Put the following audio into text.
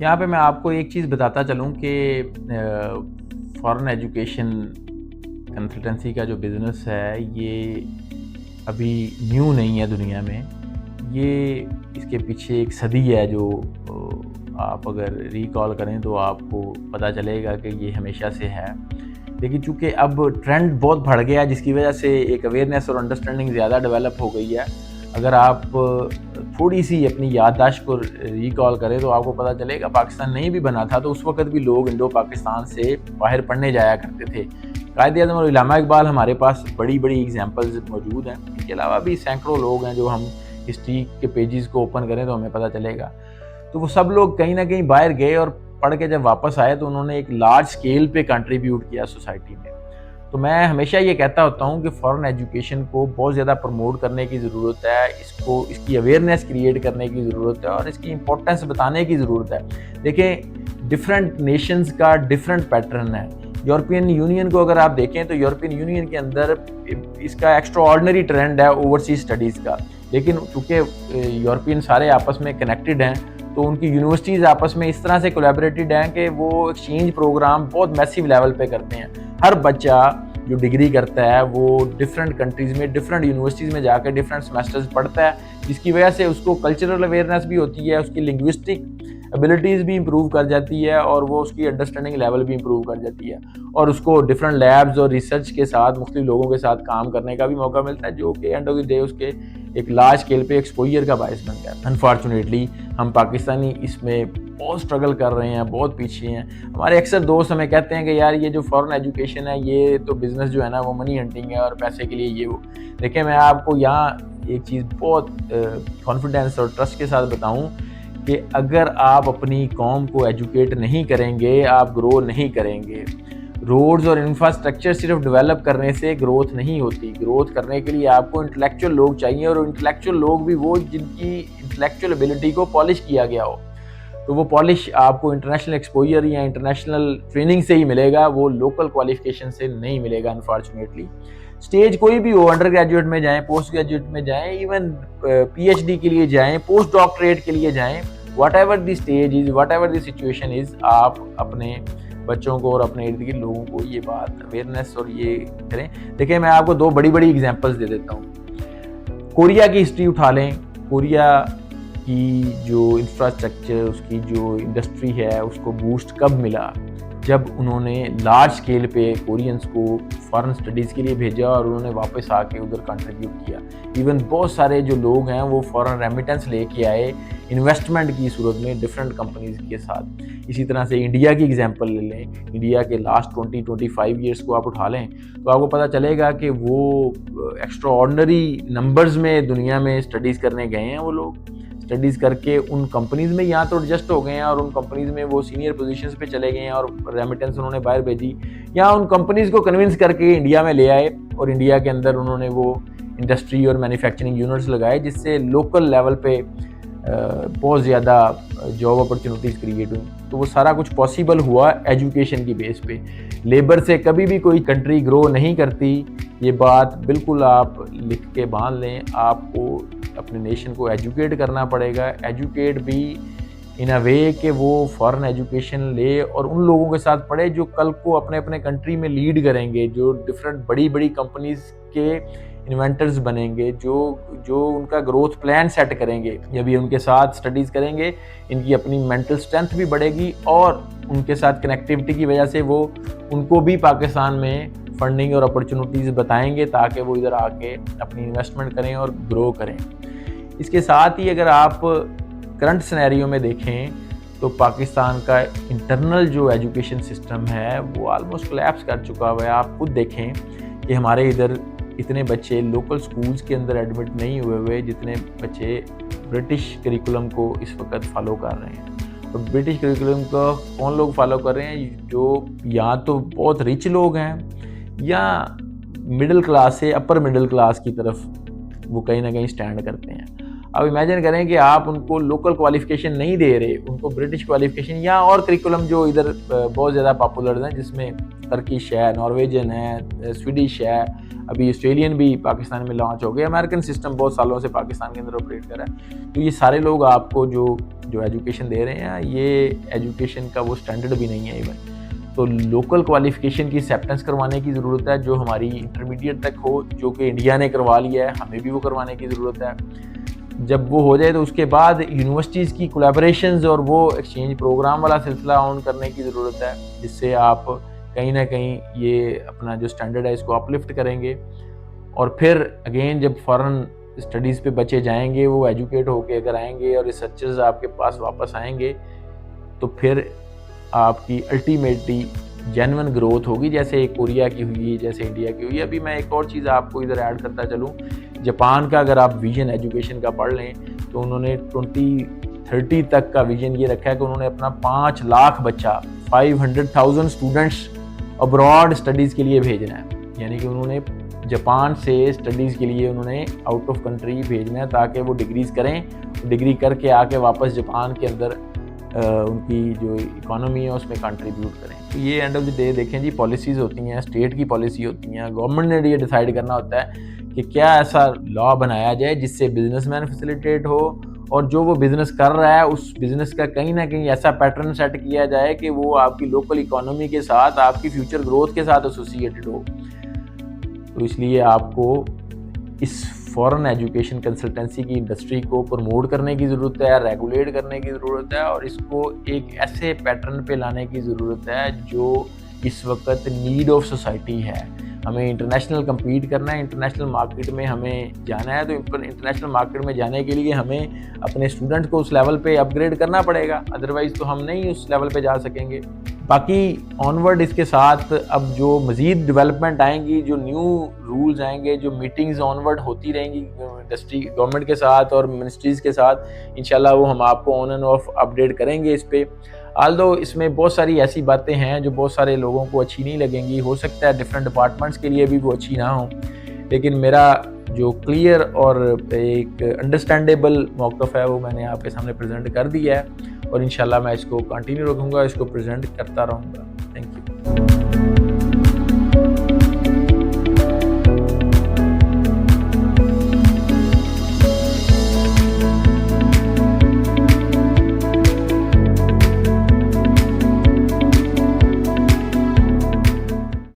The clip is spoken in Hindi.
यहाँ पे मैं आपको एक चीज़ बताता चलूँ कि फॉरेन एजुकेशन कंसल्टेंसी का जो बिज़नेस है ये अभी न्यू नहीं है दुनिया में। ये इसके पीछे एक सदी है जो आप अगर रिकॉल करें तो आपको पता चलेगा कि ये हमेशा से है। लेकिन चूँकि अब ट्रेंड बहुत बढ़ गया है जिसकी वजह से एक अवेयरनेस और अंडरस्टैंडिंग ज़्यादा डेवलप हो गई है। अगर आप थोड़ी सी अपनी याददाश्त को रिकॉल करें तो आपको पता चलेगा पाकिस्तान नहीं भी बना था तो उस वक्त भी लोग इंडो पाकिस्तान से बाहर पढ़ने जाया करते थे। कायद-ए-आज़म और इल्लामा इकबाल हमारे पास बड़ी-बड़ी एग्जांपल्स मौजूद हैं। इनके अलावा भी सैकड़ों लोग हैं जो हम हिस्ट्री के पेजेस को ओपन करें तो हमें पता चलेगा। तो वो सब लोग कहीं न कहीं बाहर गए और पढ़ के जब वापस आए तो उन्होंने एक लार्ज स्केल पे कंट्रीब्यूट किया सोसाइटी में। तो मैं हमेशा ये कहता होता हूँ कि फॉरेन एजुकेशन को बहुत ज़्यादा प्रमोट करने की ज़रूरत है, इसकी अवेयरनेस क्रिएट करने की ज़रूरत है और इसकी इम्पोर्टेंस बताने की ज़रूरत है। देखें, डिफरेंट नेशंस का डिफरेंट पैटर्न है। यूरोपियन यूनियन को अगर आप देखें तो यूरोपियन यूनियन के अंदर इसका एक्स्ट्रा ऑर्डिनरी ट्रेंड है ओवरसीज स्टडीज़ का, लेकिन चूँकि यूरोपियन सारे आपस में कनेक्टेड हैं तो उनकी यूनिवर्सिटीज़ आपस में इस तरह से कोलैबोरेटेड हैं कि वो एक्सचेंज प्रोग्राम बहुत मैसिव लेवल पे करते हैं। हर बच्चा जो डिग्री करता है वो डिफरेंट कंट्रीज़ में डिफरेंट यूनिवर्सिटीज़ में जाकर डिफरेंट सेमेस्टर्स पढ़ता है, जिसकी वजह से उसको कल्चरल अवेयरनेस भी होती है, उसकी लिंग्विस्टिक एबिलिटीज़ भी इंप्रूव कर जाती है और वो उसकी अंडरस्टैंडिंग लेवल भी इंप्रूव कर जाती है और उसको डिफरेंट लैब्स और रिसर्च के साथ मुख्तलिफ लोगों के साथ काम करने का भी मौका मिलता है, जो कि एंड ऑफ द डे उसके एक लार्ज स्केल पे एक्सपोजर का बायस बनता है। अनफॉर्चुनेटली हम पाकिस्तानी इसमें बहुत स्ट्रगल कर रहे हैं, बहुत पीछे हैं। हमारे अक्सर दोस्त हमें कहते हैं कि यार ये जो फॉरेन एजुकेशन है ये तो बिज़नेस जो है ना वो मनी हंटिंग है और पैसे के लिए ये वो। देखिए, मैं आपको यहाँ एक चीज़ बहुत कॉन्फिडेंस और ट्रस्ट के साथ बताऊँ कि अगर आप अपनी कौम को एजुकेट नहीं करेंगे, आप ग्रो नहीं करेंगे। रोड्स और इंफ्रास्ट्रक्चर सिर्फ डेवलप करने से ग्रोथ नहीं होती। ग्रोथ करने के लिए आपको इंटेलेक्चुअल लोग चाहिए और इंटेलेक्चुअल लोग भी वो जिनकी इंटेलेक्चुअल एबिलिटी को पॉलिश किया गया हो। तो वो पॉलिश आपको इंटरनेशनल एक्सपोजर या इंटरनेशनल ट्रेनिंग से ही मिलेगा, वो लोकल क्वालिफिकेशन से नहीं मिलेगा अनफॉर्चुनेटली। स्टेज कोई भी हो, अंडर ग्रेजुएट में जाएँ, पोस्ट ग्रेजुएट में जाएँ, इवन पीएचडी के लिए जाएँ, पोस्ट डॉक्टरेट के लिए जाएँ, whatever the stage is, whatever the situation is, आप अपने बच्चों को और अपने इर्द गिर्द लोगों को ये बात अवेयरनेस और ये करें। देखिए, मैं आपको दो बड़ी एग्जांपल्स दे देता हूँ। कोरिया की हिस्ट्री उठा लें। कोरिया की जो इंफ्रास्ट्रक्चर, उसकी जो इंडस्ट्री है, उसको बूस्ट कब मिला? जब उन्होंने लार्ज स्केल पे कोरियंस को फॉरेन स्टडीज़ के लिए भेजा और उन्होंने वापस आके उधर कंट्रीब्यूट किया। इवन बहुत सारे जो लोग हैं वो फॉरेन रेमिटेंस लेके आए इन्वेस्टमेंट की सूरत में डिफरेंट कंपनीज़ के साथ। इसी तरह से इंडिया की एग्जांपल ले लें। इंडिया के लास्ट 20-25 ईयर्स को आप उठा लें तो आपको पता चलेगा कि वो एक्स्ट्रा ऑर्डिनरी नंबर्स में दुनिया में स्टडीज़ करने गए हैं। वो लोग स्टडीज़ करके उन कंपनीज़ में या तो एडजस्ट हो गए हैं और उन कंपनीज़ में वो सीनियर पोजीशंस पे चले गए हैं और रेमिटेंस उन्होंने बाहर भेजी, या उन कंपनीज़ को कन्विंस करके इंडिया में ले आए और इंडिया के अंदर उन्होंने वो इंडस्ट्री और मैन्युफैक्चरिंग यूनिट्स लगाए, जिससे लोकल लेवल पे बहुत ज़्यादा जॉब अपॉर्चुनिटीज़ क्रिएट हुई। तो वो सारा कुछ पॉसिबल हुआ एजुकेशन की बेस पे। लेबर से कभी भी कोई कंट्री ग्रो नहीं करती, ये बात बिल्कुल आप लिख के बांध लें। आपको अपने नेशन को एजुकेट करना पड़ेगा, एजुकेट भी इन अ वे कि वो फॉरेन एजुकेशन ले और उन लोगों के साथ पढ़े जो कल को अपने अपने कंट्री में लीड करेंगे, जो डिफरेंट बड़ी कंपनीज़ के इन्वेंटर्स बनेंगे, जो उनका ग्रोथ प्लान सेट करेंगे। जब ये उनके साथ स्टडीज़ करेंगे, इनकी अपनी मेंटल स्ट्रेंथ भी बढ़ेगी और उनके साथ कनेक्टिविटी की वजह से वो उनको भी पाकिस्तान में फंडिंग और अपॉर्चुनिटीज़ बताएंगे ताकि वो इधर आके अपनी इन्वेस्टमेंट करें और ग्रो करें। इसके साथ ही अगर आप करंट सिनेरियो में देखें तो पाकिस्तान का इंटरनल जो एजुकेशन सिस्टम है वो ऑलमोस्ट कोलैप्स कर चुका हुआ है। आप खुद देखें कि हमारे इधर इतने बच्चे लोकल स्कूल्स के अंदर एडमिट नहीं हुए जितने बच्चे ब्रिटिश करिकुलम को इस वक्त फॉलो कर रहे हैं। तो ब्रिटिश करिकुलम को कौन लोग फॉलो कर रहे हैं? जो या तो बहुत रिच लोग हैं या मिडिल क्लास से अपर मिडिल क्लास की तरफ वो कहीं ना कहीं स्टैंड करते हैं। अब इमेजिन करें कि आप उनको लोकल क्वालिफिकेशन नहीं दे रहे, उनको ब्रिटिश क्वालिफिकेशन या और करिकुलम जो इधर बहुत ज़्यादा पॉपुलर हैं, जिसमें टर्किश है, नॉर्वेजन है, स्वीडिश है, अभी ऑस्ट्रेलियन भी पाकिस्तान में लॉन्च हो गया, अमेरिकन सिस्टम बहुत सालों से पाकिस्तान के अंदर ऑपरेट कर रहा है। तो ये सारे लोग आपको जो एजुकेशन दे रहे हैं, ये एजुकेशन का वो स्टैंडर्ड भी नहीं है इवन। तो लोकल क्वालिफिकेशन की एक्सेप्टेंस करवाने की ज़रूरत है, जो हमारी इंटरमीडिएट तक हो, जो कि इंडिया ने करवा लिया है, हमें भी वो करवाने की ज़रूरत है। जब वो हो जाए तो उसके बाद यूनिवर्सिटीज़ की कोलैबोरेशंस और वो एक्सचेंज प्रोग्राम वाला सिलसिला ऑन करने की ज़रूरत है, जिससे आप कहीं ना कहीं ये अपना जो स्टैंडर्ड है इसको अपलिफ्ट करेंगे। और फिर अगेन जब फॉरेन स्टडीज़ पे बच्चे जाएंगे, वो एजुकेट होके अगर आएंगे और रिसर्चर्स आपके पास वापस आएंगे, तो फिर आपकी अल्टीमेटली जेन्युइन ग्रोथ होगी, जैसे कोरिया की हुई, जैसे इंडिया की हुई। अभी मैं एक और चीज़ आपको इधर ऐड करता चलूँ, जापान का अगर आप विजन एजुकेशन का पढ़ लें तो उन्होंने 2030 तक का विजन ये रखा है कि उन्होंने अपना 5 लाख बच्चा 500,000 स्टूडेंट्स अब्रॉड स्टडीज़ के लिए भेजना है। यानी कि उन्होंने जापान से स्टडीज़ के लिए उन्होंने आउट ऑफ कंट्री भेजना है, ताकि वो डिग्रीज़ करें, डिग्री करके आके वापस जापान के अंदर उनकी जो इकोनॉमी है उसमें कंट्रीब्यूट करें। तो ये एंड ऑफ द डे देखें जी, पॉलिसीज़ होती हैं, स्टेट की पॉलिसी होती हैं, गवर्नमेंट ने ये डिसाइड करना होता है कि क्या ऐसा लॉ बनाया जाए जिससे बिजनेसमैन फैसिलिटेट हो, और जो वो बिज़नेस कर रहा है उस बिज़नेस का कहीं ना कहीं ऐसा पैटर्न सेट किया जाए कि वो आपकी लोकल इकोनॉमी के साथ, आपकी फ्यूचर ग्रोथ के साथ एसोसिएटेड हो। तो इसलिए आपको इस फॉरेन एजुकेशन कंसल्टेंसी की इंडस्ट्री को प्रमोट करने की ज़रूरत है, रेगुलेट करने की ज़रूरत है, और इसको एक ऐसे पैटर्न पे लाने की ज़रूरत है जो इस वक्त नीड ऑफ सोसाइटी है। हमें इंटरनेशनल कम्पीट करना है, इंटरनेशनल मार्केट में हमें जाना है, तो इंटरनेशनल मार्केट में जाने के लिए हमें अपने स्टूडेंट को उस लेवल पे अपग्रेड करना पड़ेगा, अदरवाइज़ तो हम नहीं उस लेवल पे जा सकेंगे। बाकी ऑनवर्ड इसके साथ अब जो मज़ीद डेवलपमेंट आएंगी, जो न्यू रूल्स आएंगे, जो मीटिंग्स ऑनवर्ड होती रहेंगी इंडस्ट्री गवर्नमेंट के साथ और मिनिस्ट्रीज़ के साथ, इंशाल्लाह वो हम आपको ऑन एंड ऑफ अपडेट करेंगे इस पर। आल्दो इसमें बहुत सारी ऐसी बातें हैं जो बहुत सारे लोगों को अच्छी नहीं लगेंगी, हो सकता है डिफरेंट डिपार्टमेंट्स के लिए भी वो अच्छी ना हो, लेकिन मेरा जो क्लियर और एक अंडरस्टैंडेबल मौक़िफ़ है वो मैंने आपके सामने प्रेजेंट कर दिया है, और इंशाल्लाह मैं इसको कंटिन्यू रखूँगा, इसको प्रेजेंट करता रहूँगा। Thank you.